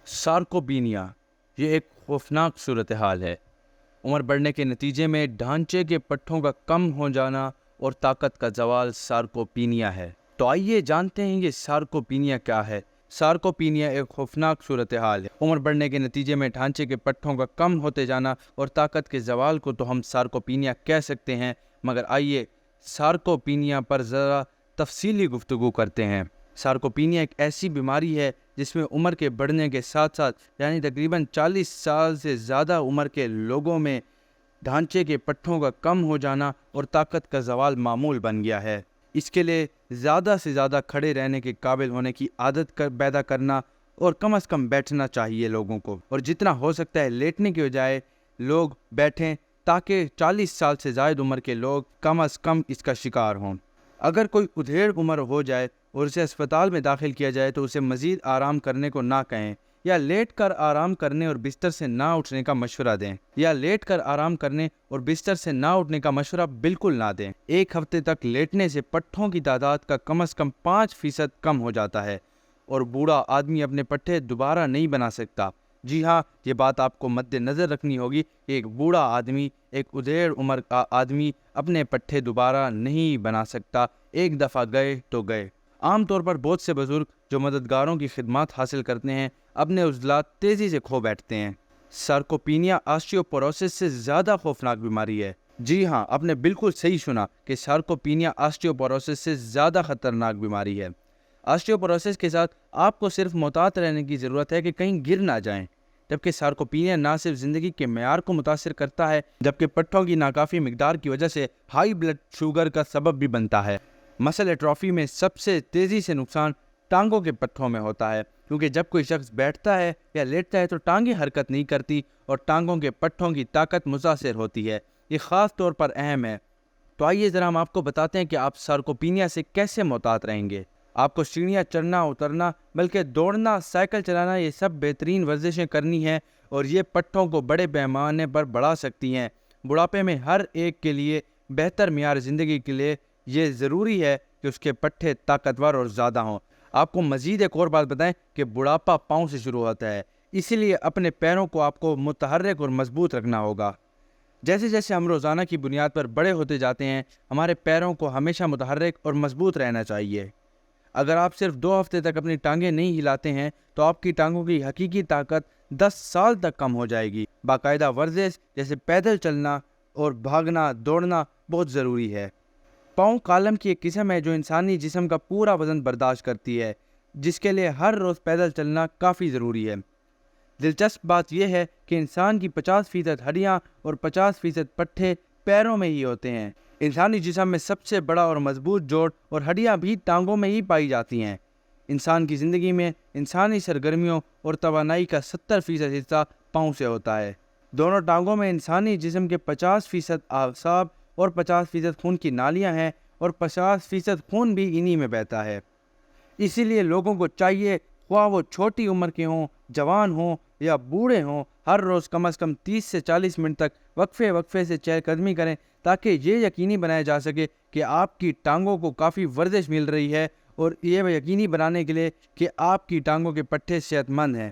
سارکوپینیا یہ ایک خوفناک صورتحال ہے۔ عمر بڑھنے کے نتیجے میں ڈھانچے کے پٹھوں کا کم ہو جانا اور طاقت کا زوال سارکوپینیا ہے۔ تو آئیے جانتے ہیں یہ سارکوپینیا کیا ہے۔ سارکوپینیا ایک خوفناک صورتحال ہے۔ عمر بڑھنے کے نتیجے میں ڈھانچے کے پٹھوں کا کم ہوتے جانا اور طاقت کے زوال کو تو ہم سارکوپینیا کہہ سکتے ہیں، مگر آئیے سارکوپینیا پر ذرا تفصیلی گفتگو کرتے ہیں۔ سارکوپینیا ایک ایسی بیماری ہے جس میں عمر کے بڑھنے کے ساتھ ساتھ یعنی تقریباً 40 سال سے زیادہ عمر کے لوگوں میں ڈھانچے کے پٹھوں کا کم ہو جانا اور طاقت کا زوال معمول بن گیا ہے۔ اس کے لیے زیادہ سے زیادہ کھڑے رہنے کے قابل ہونے کی عادت پیدا کرنا اور کم از کم بیٹھنا چاہیے لوگوں کو، اور جتنا ہو سکتا ہے لیٹنے کے بجائے لوگ بیٹھیں تاکہ 40 سال سے زائد عمر کے لوگ کم از کم اس کا شکار ہوں۔ اگر کوئی ادھیڑ عمر ہو جائے اور اسے اسپتال میں داخل کیا جائے تو اسے مزید آرام کرنے کو نہ کہیں، یا لیٹ کر آرام کرنے اور بستر سے نہ اٹھنے کا مشورہ دیں، بالکل نہ دیں۔ ایک ہفتے تک لیٹنے سے پٹھوں کی تعداد کا کم از کم 5% کم ہو جاتا ہے اور بوڑھا آدمی اپنے پٹھے دوبارہ نہیں بنا سکتا۔ جی ہاں، یہ بات آپ کو مد نظر رکھنی ہوگی کہ ایک بوڑھا آدمی، ایک ادھیڑ عمر کا آدمی اپنے پٹھے دوبارہ نہیں بنا سکتا۔ ایک دفعہ گئے تو گئے۔ عام طور پر بہت سے بزرگ جو مددگاروں کی خدمات حاصل کرتے ہیں اپنے عضلات تیزی سے کھو بیٹھتے ہیں۔ سارکوپینیا آسٹیوپوروسس سے زیادہ خوفناک بیماری ہے۔ جی ہاں، آپ نے بالکل صحیح سنا کہ سارکوپینیا آسٹیوپوروسس سے زیادہ خطرناک بیماری ہے۔ آسٹیوپوروسس کے ساتھ آپ کو صرف محتاط رہنے کی ضرورت ہے کہ کہیں گر نہ جائیں، جبکہ سارکوپینیا نہ صرف زندگی کے معیار کو متاثر کرتا ہے جبکہ پٹھوں کی ناکافی مقدار کی وجہ سے ہائی بلڈ شوگر کا سبب بھی بنتا ہے۔ مسل ایٹروفی میں سب سے تیزی سے نقصان ٹانگوں کے پٹھوں میں ہوتا ہے، کیونکہ جب کوئی شخص بیٹھتا ہے یا لیٹتا ہے تو ٹانگیں حرکت نہیں کرتی اور ٹانگوں کے پٹھوں کی طاقت متاثر ہوتی ہے۔ یہ خاص طور پر اہم ہے۔ تو آئیے ذرا ہم آپ کو بتاتے ہیں کہ آپ سارکوپینیا سے کیسے محتاط رہیں گے۔ آپ کو سیڑھیاں چڑھنا اترنا، بلکہ دوڑنا، سائیکل چلانا، یہ سب بہترین ورزشیں کرنی ہیں اور یہ پٹھوں کو بڑے پیمانے پر بڑھا سکتی ہیں۔ بڑھاپے میں ہر ایک کے لیے بہتر معیار زندگی کے لیے یہ ضروری ہے کہ اس کے پٹھے طاقتور اور زیادہ ہوں۔ آپ کو مزید ایک اور بات بتائیں کہ بڑھاپا پاؤں سے شروع ہوتا ہے، اسی لیے اپنے پیروں کو آپ کو متحرک اور مضبوط رکھنا ہوگا۔ جیسے جیسے ہم روزانہ کی بنیاد پر بڑے ہوتے جاتے ہیں، ہمارے پیروں کو ہمیشہ متحرک اور مضبوط رہنا چاہیے۔ اگر آپ صرف 2 ہفتے تک اپنی ٹانگیں نہیں ہلاتے ہیں تو آپ کی ٹانگوں کی حقیقی طاقت 10 سال تک کم ہو جائے گی۔ باقاعدہ ورزش جیسے پیدل چلنا اور بھاگنا دوڑنا بہت ضروری ہے۔ پاؤں کالم کی ایک قسم ہے جو انسانی جسم کا پورا وزن برداشت کرتی ہے، جس کے لیے ہر روز پیدل چلنا کافی ضروری ہے۔ دلچسپ بات یہ ہے کہ انسان کی 50% ہڈیاں اور 50% پٹھے پیروں میں ہی ہوتے ہیں۔ انسانی جسم میں سب سے بڑا اور مضبوط جوڑ اور ہڈیاں بھی ٹانگوں میں ہی پائی جاتی ہیں۔ انسان کی زندگی میں انسانی سرگرمیوں اور توانائی کا 70% حصہ پاؤں سے ہوتا ہے۔ دونوں ٹانگوں میں انسانی جسم کے 50% اعصاب اور 50% خون کی نالیاں ہیں اور 50% خون بھی انہی میں بہتا ہے۔ اسی لیے لوگوں کو چاہیے، خواہ وہ چھوٹی عمر کے ہوں، جوان ہوں یا بوڑھے ہوں، ہر روز کم از کم 30 سے 40 منٹ تک وقفے سے چہل قدمی کریں تاکہ یہ یقینی بنایا جا سکے کہ آپ کی ٹانگوں کو کافی ورزش مل رہی ہے، اور یہ یقینی بنانے کے لیے کہ آپ کی ٹانگوں کے پٹھے صحت مند ہیں۔